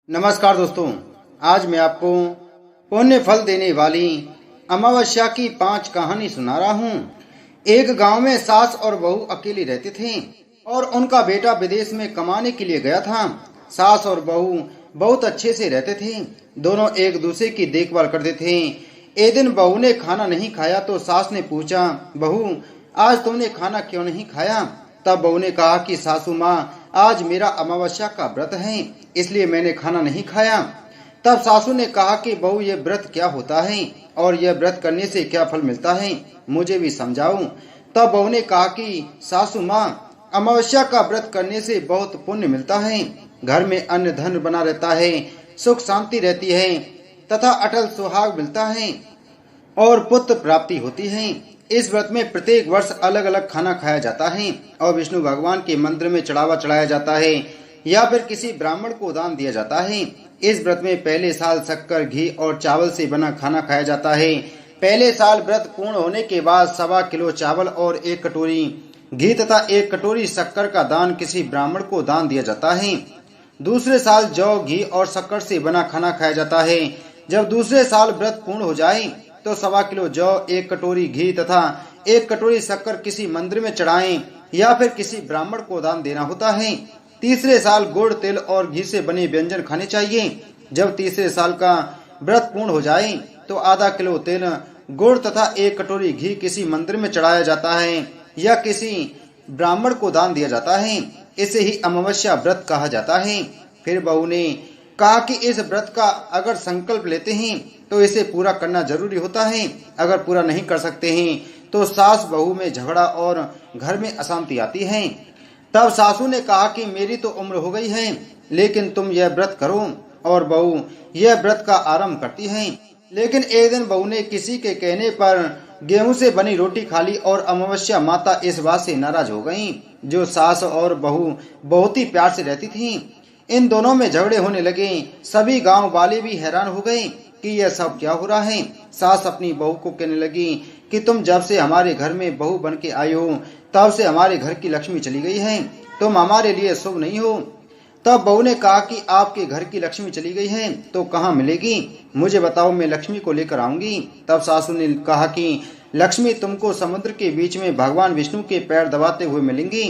नमस्कार दोस्तों, आज मैं आपको पुण्य फल देने वाली अमावस्या की 5 कहानी सुना रहा हूँ। एक गांव में सास और बहू अकेली रहते थे और उनका बेटा विदेश में कमाने के लिए गया था। सास और बहू बहुत अच्छे से रहते थे, दोनों एक दूसरे की देखभाल करते थे। एक दिन बहू ने खाना नहीं खाया तो सास ने पूछा, बहू आज तुमने खाना क्यों नहीं खाया? तब बहू ने कहा कि सासू माँ, आज मेरा अमावस्या का व्रत है, इसलिए मैंने खाना नहीं खाया। तब सासू ने कहा कि बहू ये व्रत क्या होता है और यह व्रत करने से क्या फल मिलता है, मुझे भी समझाओ। तब बहू ने कहा कि सासू माँ, अमावस्या का व्रत करने से बहुत पुण्य मिलता है, घर में अन्न धन बना रहता है, सुख शांति रहती है तथा अटल सुहाग मिलता है और पुत्र प्राप्ति होती है। इस व्रत में प्रत्येक वर्ष अलग अलग खाना खाया जाता है और विष्णु भगवान के मंदिर में चढ़ावा चढ़ाया जाता है या फिर किसी ब्राह्मण को दान दिया जाता है। इस व्रत में पहले साल शक्कर, घी और चावल से बना खाना खाया जाता है। पहले साल व्रत पूर्ण होने के बाद 1.25 किलो चावल और 1 कटोरी घी तथा 1 कटोरी शक्कर का दान किसी ब्राह्मण को दान दिया जाता है। दूसरे साल जौ, घी और शक्कर से बना खाना खाया जाता है। जब दूसरे साल व्रत पूर्ण हो जाए तो 1.25 किलो जौ, 1 कटोरी घी तथा 1 कटोरी शक्कर किसी मंदिर में चढ़ाएं या फिर किसी ब्राह्मण को दान देना होता है। तीसरे साल गुड़, तिल और घी से बने व्यंजन खाने चाहिए। जब तीसरे साल का व्रत पूर्ण हो जाए तो आधा किलो तिल, गुड़ तथा 1 कटोरी घी किसी मंदिर में चढ़ाया जाता है या किसी ब्राह्मण को दान दिया जाता है। इसे ही अमावस्या व्रत कहा जाता है। फिर बहू ने कहा कि इस व्रत का अगर संकल्प लेते हैं तो इसे पूरा करना जरूरी होता है। अगर पूरा नहीं कर सकते हैं तो सास बहू में झगड़ा और घर में अशांति आती है। तब सासू ने कहा कि मेरी तो उम्र हो गई है, लेकिन तुम यह व्रत करो, और बहू यह व्रत का आरंभ करती है। लेकिन एक दिन बहू ने किसी के कहने पर गेहूं से बनी रोटी खा ली और अमावस्या माता इस बात से नाराज हो गईं। जो सास और बहू बहुत ही प्यार से रहती थीं, इन दोनों में झगड़े होने लगे। सभी गांव वाले भी हैरान हो गए कि यह सब क्या हो रहा है। सास अपनी बहू को कहने लगी कि तुम जब से हमारे घर में बहू बन के आई हो तब से हमारे घर की लक्ष्मी चली गई है, तुम हमारे लिए शुभ नहीं हो। तब बहू ने कहा कि आपके घर की लक्ष्मी चली गई है तो कहाँ मिलेगी, मुझे बताओ, मैं लक्ष्मी को लेकर आऊंगी। तब सासू ने कहा कि लक्ष्मी तुमको समुद्र के बीच में भगवान विष्णु के पैर दबाते हुए मिलेंगी।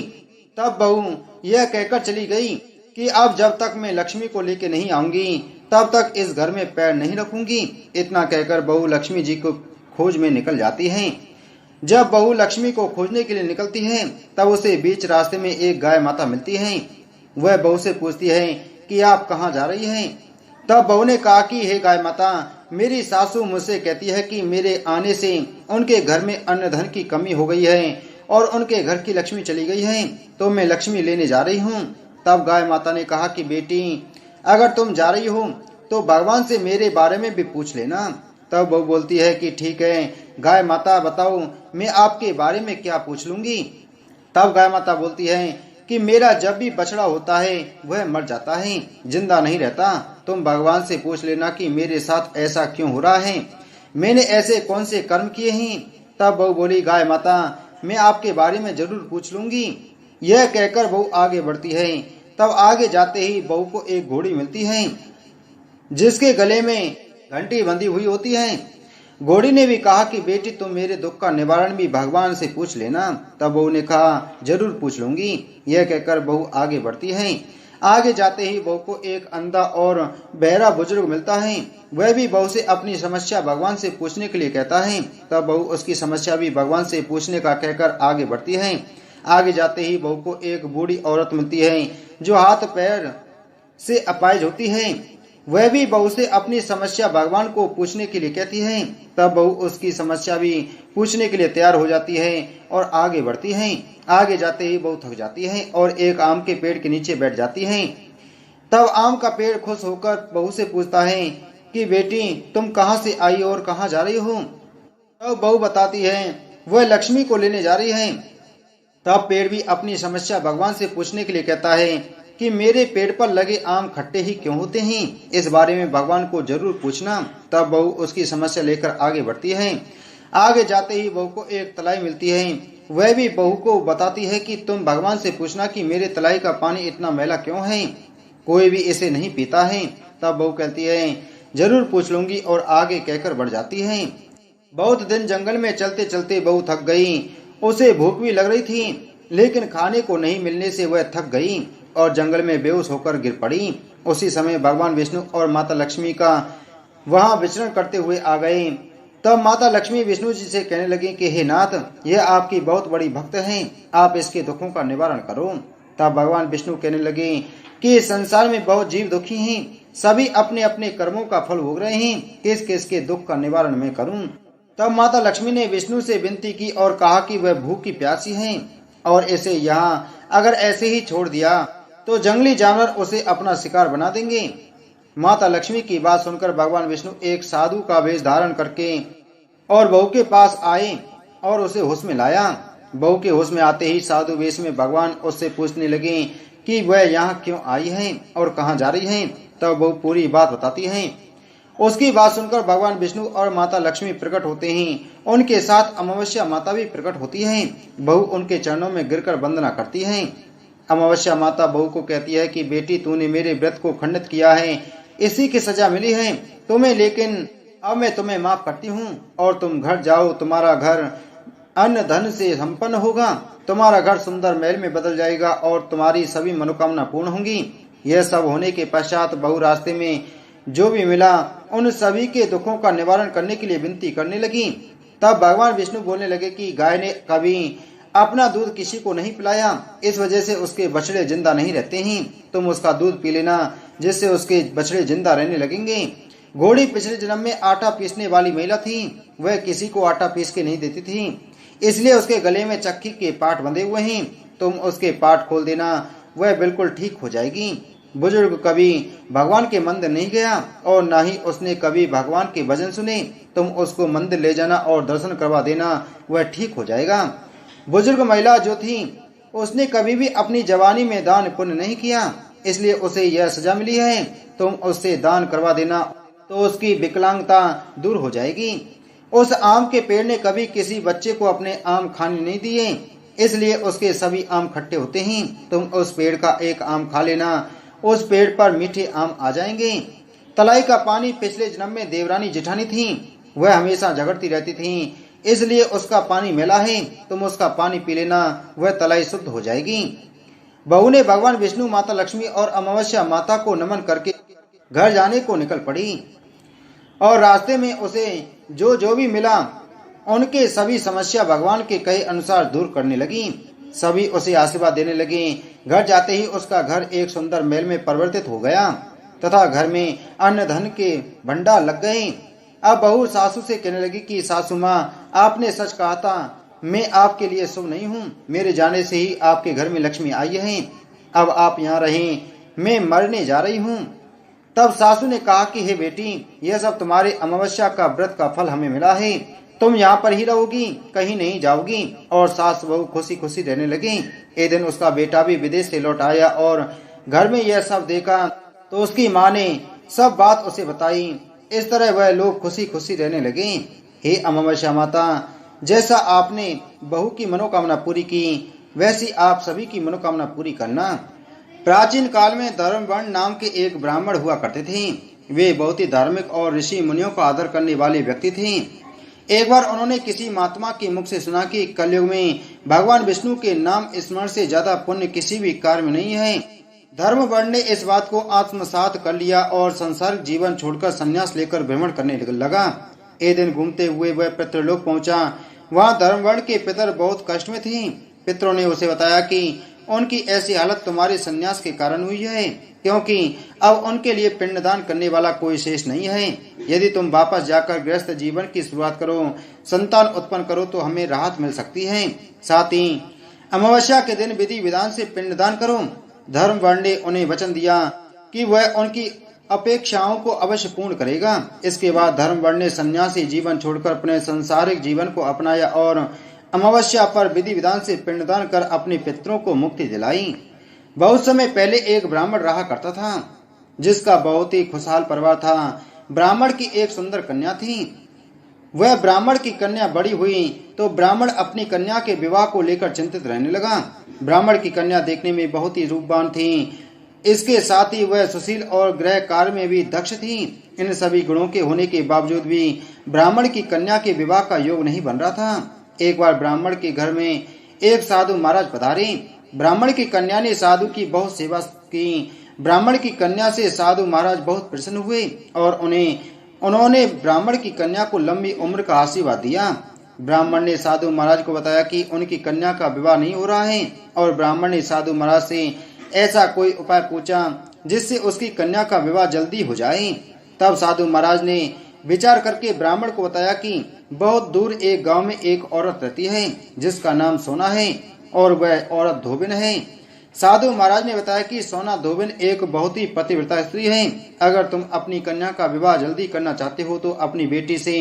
तब बहू यह कहकर चली गई कि अब जब तक मैं लक्ष्मी को लेकर नहीं आऊंगी तब तक इस घर में पैर नहीं रखूंगी। इतना कहकर बहू लक्ष्मी जी को खोज में निकल जाती है। जब बहू लक्ष्मी को खोजने के लिए निकलती है तब उसे बीच रास्ते में एक गाय माता मिलती है। वह बहू से पूछती है कि आप कहाँ जा रही हैं? तब बहू ने कहा कि हे गाय माता, मेरी सासू मुझसे कहती है कि मेरे आने से उनके घर में अन्न धन की कमी हो गई है और उनके घर की लक्ष्मी चली गई है, तो मैं लक्ष्मी लेने जा रही हूँ। तब गाय माता ने कहा कि बेटी, अगर तुम जा रही हो तो भगवान से मेरे बारे में भी पूछ लेना। तब वो बोलती है कि ठीक है गाय माता, बताओ मैं आपके बारे में क्या पूछ लूंगी। तब गाय माता बोलती है कि मेरा जब भी बछड़ा होता है वह मर जाता है, जिंदा नहीं रहता। तुम भगवान से पूछ लेना कि मेरे साथ ऐसा क्यों हो रहा है, मैंने ऐसे कौन से कर्म किए हैं। तब बहू बोली, गाय माता, मैं आपके बारे में जरूर पूछ लूंगी। यह कहकर बहू आगे बढ़ती है। तब आगे जाते ही बहू को एक घोड़ी मिलती है जिसके गले में घंटी बंधी हुई होती है। घोड़ी ने भी कहा कि बेटी, तुम मेरे दुख का निवारण भी भगवान से पूछ लेना। तब बहू ने कहा जरूर पूछ लूंगी। यह कहकर बहू आगे बढ़ती है। आगे जाते ही बहू को एक अंधा और बहरा बुजुर्ग मिलता है। वह भी बहू से अपनी समस्या भगवान से पूछने के लिए कहता है। तब बहू उसकी समस्या भी भगवान से पूछने का कहकर आगे बढ़ती है। आगे जाते ही बहू को एक बूढ़ी औरत मिलती है जो हाथ पैर से अपाहिज होती है। वह भी बहू से अपनी समस्या भगवान को पूछने के लिए कहती है। तब बहू उसकी समस्या भी पूछने के लिए तैयार हो जाती है और आगे बढ़ती है। आगे जाते ही बहू थक जाती है और एक आम के पेड़ के नीचे बैठ जाती है। तब आम का पेड़ खुश होकर बहू से पूछता है कि बेटी, तुम कहाँ से आई और कहाँ जा रही हो? तब बहू बताती है वह लक्ष्मी को लेने जा रही है। तब पेड़ भी अपनी समस्या भगवान से पूछने के लिए कहता है कि मेरे पेड़ पर लगे आम खट्टे ही क्यों होते हैं, इस बारे में भगवान को जरूर पूछना। तब बहू उसकी समस्या लेकर आगे बढ़ती है। आगे जाते ही बहू को एक तलाई मिलती है। वह भी बहू को बताती है कि तुम भगवान से पूछना कि मेरे तलाई का पानी इतना मैला क्यों है, कोई भी इसे नहीं पीता है। तब बहू कहती है, जरूर पूछ लूंगी, और आगे कहकर बढ़ जाती है। बहुत दिन जंगल में चलते चलते बहू थक गई। उसे भूख भी लग रही थी, लेकिन खाने को नहीं मिलने से वह थक गई और जंगल में बेहोश होकर गिर पड़ी। उसी समय भगवान विष्णु और माता लक्ष्मी का वहां विचरण करते हुए आ गए। तब माता लक्ष्मी विष्णु जी से कहने लगी कि हे नाथ, यह आपकी बहुत बड़ी भक्त हैं, आप इसके दुखों का निवारण करो। तब भगवान विष्णु कहने लगे कि संसार में बहुत जीव दुखी हैं, सभी अपने अपने कर्मों का फल भोग रहे हैं, किस किस के दुख का निवारण मैं करूं। तब माता लक्ष्मी ने विष्णु से विनती की और कहा कि वह भूखी प्यासी हैं और इसे यहाँ अगर ऐसे ही छोड़ दिया तो जंगली जानवर उसे अपना शिकार बना देंगे। माता लक्ष्मी की बात सुनकर भगवान विष्णु एक साधु का वेश धारण करके और बहू के पास आए और उसे होश में लाया। बहू के होश में आते ही साधु वेश में भगवान उससे पूछने लगे कि वह यहाँ क्यों आई है और कहाँ जा रही है। तब बहू पूरी बात बताती है। उसकी बात सुनकर भगवान विष्णु और माता लक्ष्मी प्रकट होते हैं। उनके साथ अमावस्या माता भी प्रकट होती है। बहू उनके चरणों में गिरकर वंदना करती है। अमावस्या माता बहू को कहती है कि बेटी, तूने मेरे व्रत को खंडित किया है, इसी की सजा मिली है तुम्हें, लेकिन अब मैं तुम्हें माफ करती हूँ और तुम घर जाओ। तुम्हारा घर अन्न धन से संपन्न होगा, तुम्हारा घर सुंदर महल में बदल जाएगा और तुम्हारी सभी मनोकामना पूर्ण होंगी। यह सब होने के पश्चात बहू रास्ते में जो भी मिला उन सभी के दुखों का निवारण करने के लिए विनती करने लगी। तब भगवान विष्णु बोलने लगे कि गाय ने कभी अपना दूध किसी को नहीं पिलाया, इस वजह से उसके बछड़े जिंदा नहीं रहते हैं। तुम उसका दूध पी लेना, जिससे उसके बछड़े जिंदा रहने लगेंगे। घोड़ी पिछले जन्म में आटा पीसने वाली महिला थी, वह किसी को आटा पीस के नहीं देती थी, इसलिए उसके गले में चक्की के पाट बंधे हुए हैं। तुम उसके पाट खोल देना, वह बिल्कुल ठीक हो जाएगी। बुजुर्ग कभी भगवान के मंदिर नहीं गया और न ही उसने कभी भगवान के भजन सुने, तुम उसको मंदिर ले जाना और दर्शन करवा देना, वह ठीक हो जाएगा। बुजुर्ग महिला जो थी उसने कभी भी अपनी जवानी में दान पुण्य नहीं किया, इसलिए उसे यह सजा मिली है। तुम उससे दान करवा देना तो उसकी विकलांगता दूर हो जाएगी। उस आम के पेड़ ने कभी किसी बच्चे को अपने आम खाने नहीं दिए, इसलिए उसके सभी आम खट्टे होते हैं। तुम उस पेड़ का एक आम खा लेना, उस पेड़ पर मीठे आम आ जाएंगे। तलाई का पानी पिछले जन्म में देवरानी जेठानी थी, वह हमेशा झगड़ती रहती थी, इसलिए उसका पानी मैला है। तुम उसका पानी पी लेना, वह तलाई शुद्ध हो जाएगी। बहू ने भगवान विष्णु, माता लक्ष्मी और अमावस्या माता को नमन करके घर जाने को निकल पड़ी और रास्ते में उसे जो भी मिला उनके सभी समस्या भगवान के कहे अनुसार दूर करने लगी। सभी उसे आशीर्वाद देने लगे। घर जाते ही उसका घर एक सुंदर महल में परिवर्तित हो गया तथा घर में अन्न धन के भंडार लग गए। अब बहू सासू से कहने लगी कि सासू माँ, आपने सच कहा था, मैं आपके लिए शुभ नहीं हूँ। मेरे जाने से ही आपके घर में लक्ष्मी आई है, अब आप यहाँ रहें, मैं मरने जा रही हूँ। तब सासू ने कहा कि हे बेटी, यह सब तुम्हारे अमावस्या का व्रत का फल हमें मिला है, तुम यहाँ पर ही रहोगी, कहीं नहीं जाओगी। और सास बहू खुशी खुशी रहने लगी। एक दिन उसका बेटा भी विदेश से लौट आया और घर में यह सब देखा तो उसकी माँ ने सब बात उसे बताई। इस तरह वह लोग खुशी खुशी रहने लगे। हे अमावस्या माता, जैसा आपने बहू की मनोकामना पूरी की, वैसी आप सभी की मनोकामना पूरी करना। प्राचीन काल में धर्मवर्ण नाम के एक ब्राह्मण हुआ करते थे। वे बहुत ही धार्मिक और ऋषि मुनियों का आदर करने वाले व्यक्ति थे। एक बार उन्होंने किसी महात्मा के मुख से सुना कि कलयुग में भगवान विष्णु के नाम स्मरण से ज्यादा पुण्य किसी भी कार्य में नहीं है। धर्मवर्ण ने इस बात को आत्मसात कर लिया और संसारिक जीवन छोड़कर संन्यास लेकर भ्रमण करने लगा। एक दिन घूमते हुए वह पितृलोक पहुंचा। वहां धर्मवर्ण के पितर बहुत कष्ट में थे। पितरों ने उसे बताया कि उनकी ऐसी हालत तुम्हारे संन्यास के कारण हुई है, क्योंकि अब उनके लिए पिंडदान करने वाला कोई शेष नहीं है। यदि तुम वापस जाकर गृहस्थ जीवन की शुरुआत करो, संतान उत्पन्न करो तो हमें राहत मिल सकती है। साथ ही अमावस्या के दिन विधि विधान से पिंडदान करो। धर्मवर्ण ने उन्हें वचन दिया कि वह उनकी अपेक्षाओं को अवश्य पूर्ण करेगा। इसके बाद धर्मवर्ण ने सन्यासी जीवन छोड़कर अपने सांसारिक जीवन को अपनाया और अमावस्या पर विधि विधान से पिंडदान कर अपने पितरों को मुक्ति दिलाई। बहुत समय पहले एक ब्राह्मण रहा करता था, जिसका बहुत ही खुशहाल परिवार था। ब्राह्मण की एक सुंदर कन्या थी। वह ब्राह्मण की कन्या बड़ी हुई तो ब्राह्मण अपनी कन्या के विवाह को लेकर चिंतित रहने लगा। ब्राह्मण की कन्या देखने में बहुत ही रूपवान थी। इसके साथ ही वह सुशील और गृह कार्य में भी दक्ष थी। इन सभी गुणों के होने के बावजूद भी ब्राह्मण की कन्या के विवाह का योग नहीं बन रहा था। एक बार ब्राह्मण के घर में एक साधु महाराज पधारे। ब्राह्मण की कन्या ने साधु की बहुत सेवा की। ब्राह्मण की कन्या से साधु महाराज बहुत प्रसन्न हुए और उन्होंने ब्राह्मण की कन्या को लंबी उम्र का आशीर्वाद दिया। ब्राह्मण ने साधु महाराज को बताया कि उनकी कन्या का विवाह नहीं हो रहा है और ब्राह्मण ने साधु महाराज से ऐसा कोई उपाय पूछा जिससे उसकी कन्या का विवाह जल्दी हो जाए। तब साधु महाराज ने विचार करके ब्राह्मण को बताया कि बहुत दूर एक गांव में एक औरत रहती है जिसका नाम सोना है और वह औरत धोबिन है। साधु महाराज ने बताया कि सोना धोबिन एक बहुत ही पतिव्रता स्त्री है। अगर तुम अपनी कन्या का विवाह जल्दी करना चाहते हो तो अपनी बेटी से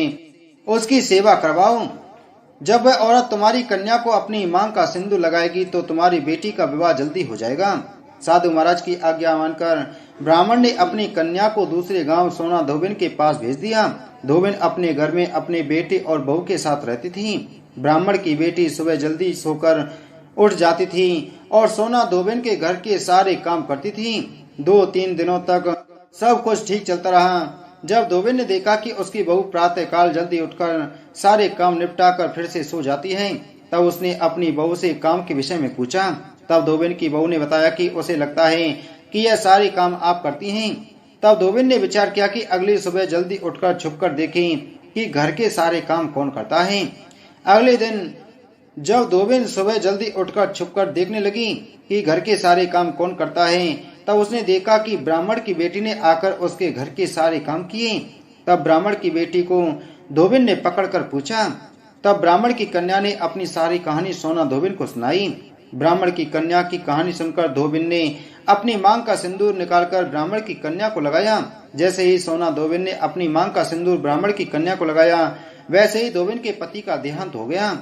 उसकी सेवा करवाओ। जब वह औरत तुम्हारी कन्या को अपनी मांग का सिंदूर लगाएगी तो तुम्हारी बेटी का विवाह जल्दी हो जाएगा। साधु महाराज की आज्ञा मानकर ब्राह्मण ने अपनी कन्या को दूसरे गांव सोना धोबिन के पास भेज दिया। धोबिन अपने घर में अपने बेटे और बहू के साथ रहती थी। ब्राह्मण की बेटी सुबह जल्दी सोकर उठ जाती थी और सोना धोबिन के घर के सारे काम करती थी। 2-3 दिनों तक सब कुछ ठीक चलता रहा। जब धोबिन ने देखा कि उसकी बहू प्रातःकाल जल्दी उठकर सारे काम निपटाकर फिर से सो जाती है, तब उसने अपनी बहू से काम के विषय में पूछा। तब धोबिन की बहू ने बताया कि उसे लगता है कि यह सारे काम आप करती हैं। तब धोबिन ने विचार किया कि अगली सुबह जल्दी उठकर छुपकर देखें कि घर के सारे काम कौन करता है। अगले दिन जब धोबिन सुबह जल्दी उठकर छुपकर देखने लगी कि घर के सारे काम कौन करता है, तब उसने देखा कि ब्राह्मण की बेटी ने आकर उसके घर के सारे काम किए। तब ब्राह्मण की बेटी को धोबिन ने पकड़कर पूछा। तब ब्राह्मण की कन्या ने अपनी सारी कहानी सोना धोबिन को सुनाई। ब्राह्मण की कन्या की कहानी सुनकर धोबिन ने अपनी मांग का सिंदूर निकालकर ब्राह्मण की कन्या को लगाया। जैसे ही सोना धोबिन ने अपनी मांग का सिंदूर ब्राह्मण की कन्या को लगाया, वैसे ही धोबिन के पति का देहांत हो गया।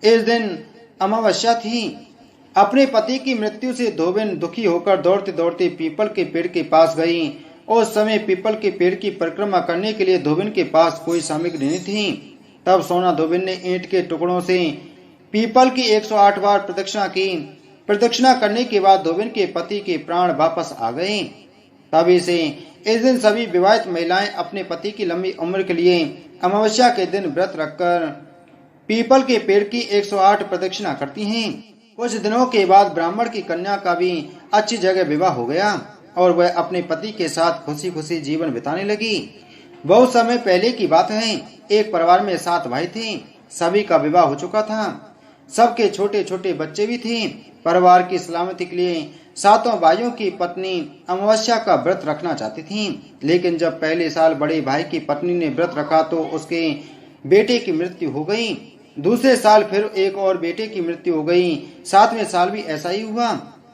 इस दिन अमावस्या थी। अपने पति की मृत्यु से धोबिन दुखी होकर दौड़ते दौड़ते पीपल के पेड़ के पास गई। उस समय पीपल के पेड़ की परिक्रमा करने के लिए धोबिन के पास कोई सामग्री नहीं थी। तब सोना धोबिन ने ईंट के टुकड़ों से पीपल की 108 बार प्रदक्षिणा की। प्रदक्षिणा करने के बाद धोबिन के पति के प्राण वापस आ गए। तभी से इस दिन सभी विवाहित महिलाएं अपने पति की लंबी उम्र के लिए अमावस्या के दिन व्रत रखकर पीपल के पेड़ की 108 प्रदक्षिणा करती हैं। कुछ दिनों के बाद ब्राह्मण की कन्या का भी अच्छी जगह विवाह हो गया और वह अपने पति के साथ खुशी खुशी जीवन बिताने लगी। बहुत समय पहले की बात है। एक परिवार में 7 भाई थे। सभी का विवाह हो चुका था। सबके छोटे छोटे बच्चे भी थे। परिवार की सलामती के लिए 7 भाइयों की पत्नी अमावस्या का व्रत रखना चाहती थी। लेकिन जब पहले साल बड़े भाई की पत्नी ने व्रत रखा तो उसके बेटे की मृत्यु हो गई। दूसरे साल फिर एक और बेटे की मृत्यु हो गई। 7वें साल भी ऐसा ही हुआ।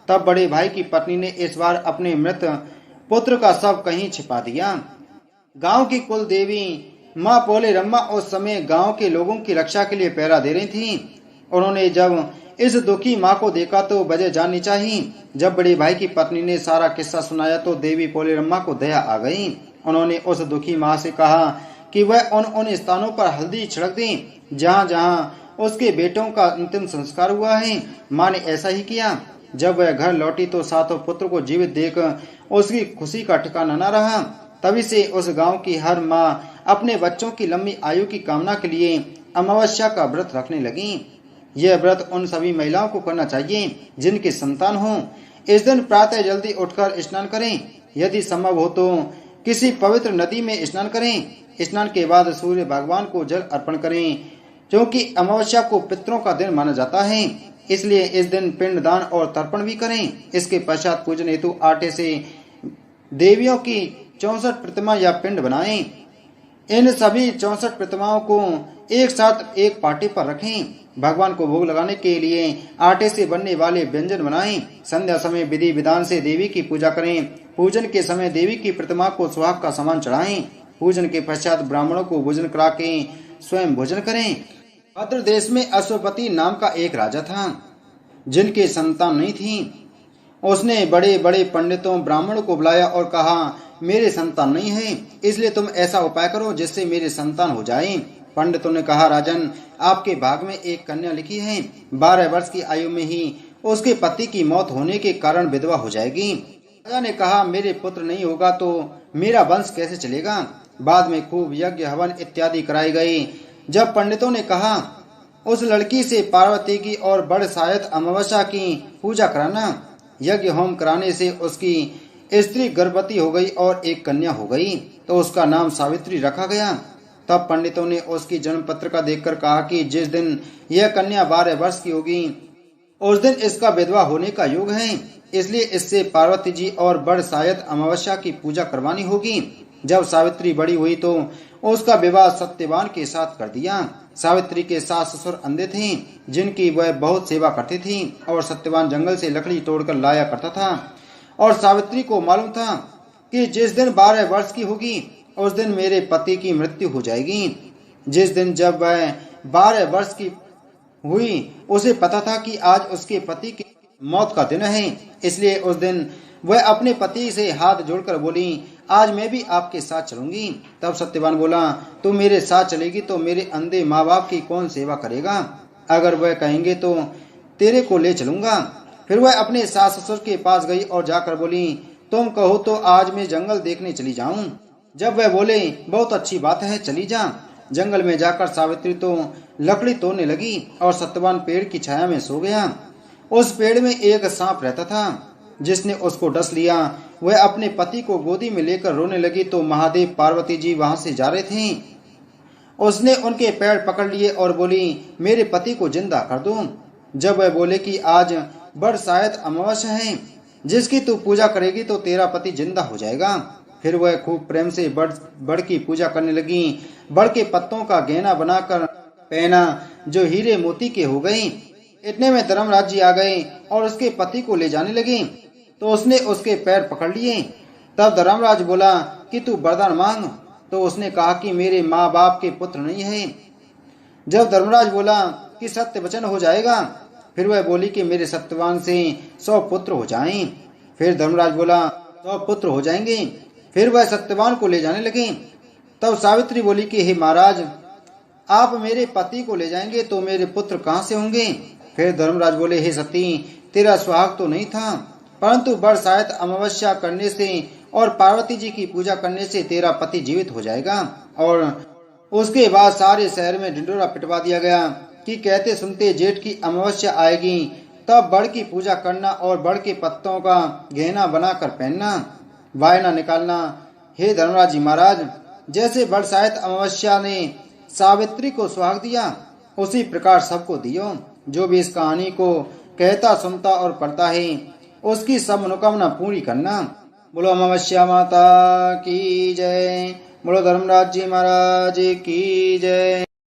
तब बड़े भाई की पत्नी ने इस बार अपने मृत पुत्र का शव कहीं छिपा दिया। गांव की कुल देवी माँ पोलेरम्मा उस समय गांव के लोगों की रक्षा के लिए पहरा दे रही थी। उन्होंने जब इस दुखी माँ को देखा तो वजह जाननी चाहिए। जब बड़े भाई की पत्नी ने सारा किस्सा सुनाया तो देवी पोलेरम्मा को दया आ गई। उन्होंने उस दुखी माँ से कहा कि वह उन स्थानों पर हल्दी छिड़क दें जहाँ जहाँ उसके बेटों का अंतिम संस्कार हुआ है। माँ ने ऐसा ही किया। जब वह घर लौटी तो 7 पुत्र को जीवित देख उसकी खुशी का ठिकाना न रहा। तभी से उस गांव की हर माँ अपने बच्चों की लंबी आयु की कामना के लिए अमावस्या का व्रत रखने लगी। यह व्रत उन सभी महिलाओं को करना चाहिए जिनके संतान हो। इस दिन प्रातः जल्दी उठकर स्नान करें। यदि संभव हो तो किसी पवित्र नदी में स्नान करें। स्नान के बाद सूर्य भगवान को जल अर्पण करें, क्योंकि अमावस्या को पितरों का दिन माना जाता है। इसलिए इस दिन पिंड दान और तर्पण भी करें। इसके पश्चात पूजन हेतु आटे से देवियों की 64 प्रतिमा या पिंड बनाएं। इन सभी 64 प्रतिमाओं को एक साथ एक पाटे पर रखें। भगवान को भोग लगाने के लिए आटे से बनने वाले व्यंजन बनाएं। संध्या समय विधि विधान से देवी की पूजा करें। पूजन के समय देवी की प्रतिमा को सुहाग का सामान चढ़ाएं। पूजन के पश्चात ब्राह्मणों को भोजन करा के स्वयं भोजन करें। भद्र देश में अश्वपति नाम का एक राजा था जिनके संतान नहीं थी। उसने बड़े बड़े पंडितों ब्राह्मणों को बुलाया और कहा, मेरे संतान नहीं है, इसलिए तुम ऐसा उपाय करो जिससे मेरे संतान हो जाए। पंडितों ने कहा, राजन, आपके भाग में एक कन्या लिखी है। 12 वर्ष की आयु में ही उसके पति की मौत होने के कारण विधवा हो जाएगी। राजा ने कहा, मेरे पुत्र नहीं होगा तो मेरा वंश कैसे चलेगा। बाद में खूब यज्ञ हवन इत्यादि कराए गए। जब पंडितों ने कहा, उस लड़की से पार्वती की और बड़ शायद अमावस्या की पूजा कराना, यज्ञ होम कराने से उसकी स्त्री गर्भवती हो गई और एक कन्या हो गई, तो उसका नाम सावित्री रखा गया। तब पंडितों ने उसकी जन्म पत्रिका देखकर कहा कि जिस दिन यह कन्या 12 वर्ष की होगी उस दिन इसका विधवा होने का योग है, इसलिए इससे पार्वती जी और बड़ शायद अमावस्या की पूजा करवानी होगी। जब सावित्री बड़ी हुई तो उसका विवाह सत्यवान के साथ कर दिया। सावित्री के सास ससुर अंधे थे, जिनकी वह बहुत सेवा करती थी, और सत्यवान जंगल से लकड़ी तोड़कर लाया करता था। और सावित्री को मालूम था कि जिस दिन 12 वर्ष की होगी उस दिन मेरे पति की मृत्यु हो जाएगी। जिस दिन जब वह 12 वर्ष की हुई उसे पता था कि आज उसके पति की मौत का दिन है, इसलिए उस दिन वह अपने पति से हाथ जोड़कर बोली, आज मैं भी आपके साथ चलूंगी। तब सत्यवान बोला, तू मेरे साथ चलेगी तो मेरे अंधे माँ बाप की कौन सेवा करेगा। अगर वह कहेंगे तो तेरे को ले चलूंगा। फिर वह अपने सास ससुर के पास गई और जाकर बोली, तुम कहो तो आज मैं जंगल देखने चली जाऊं। जब वह बोले, बहुत अच्छी बात है, चली जा। जंगल में जाकर सावित्री तो लकड़ी तोड़ने लगी और सत्यवान पेड़ की छाया में सो गया। उस पेड़ में एक सांप रहता था, जिसने उसको डस लिया। वह अपने पति को गोदी में लेकर रोने लगी तो महादेव पार्वती जी वहां से जा रहे थे। उसने उनके पैर पकड़ लिए और बोली, मेरे पति को जिंदा कर दो। जब वह बोले कि आज बड़ शायद अमावस्या है, जिसकी तू पूजा करेगी तो तेरा पति जिंदा हो जाएगा। फिर वह खूब प्रेम से बड़ की पूजा करने लगी। बड़ के पत्तों का गहना बनाकर पहना, जो हीरे मोती के हो गई। इतने में धर्मराज जी आ गए और उसके पति को ले जाने लगे, तो उसने उसके पैर पकड़ लिए। तब धर्मराज बोला कि तू वरदान मांग। तो उसने कहा कि मेरे माँ बाप के पुत्र नहीं है। जब धर्मराज बोला कि सत्य वचन हो जाएगा, फिर वह बोली कि मेरे सत्यवान से 100 पुत्र हो जाएं। फिर धर्मराज बोला, 100 पुत्र हो जाएंगे। फिर वह सत्यवान को ले जाने लगे। तब सावित्री बोली कि हे महाराज, आप मेरे पति को ले जाएंगे तो मेरे पुत्र कहाँ से होंगे। फिर धर्मराज बोले, हे सती, तेरा सुहाग तो नहीं था, परंतु बड़ शायद अमावस्या करने से और पार्वती जी की पूजा करने से तेरा पति जीवित हो जाएगा। और उसके बाद सारे शहर में ढिंढोरा पिटवा दिया गया कि कहते सुनते जेठ की अमावस्या आएगी, तब बड़ की पूजा करना और बड़ के पत्तों का गहना बनाकर पहनना, वायना निकालना। हे धर्मराज जी महाराज, जैसे बड़ शायद अमावस्या ने सावित्री को सुहाग दिया, उसी प्रकार सबको दियो। जो भी इस कहानी को कहता सुनता और पढ़ता है, उसकी सब मनोकामना पूरी करना। बोलो अमावस्या माता की जय। बोलो धर्मराज जी महाराज की जय।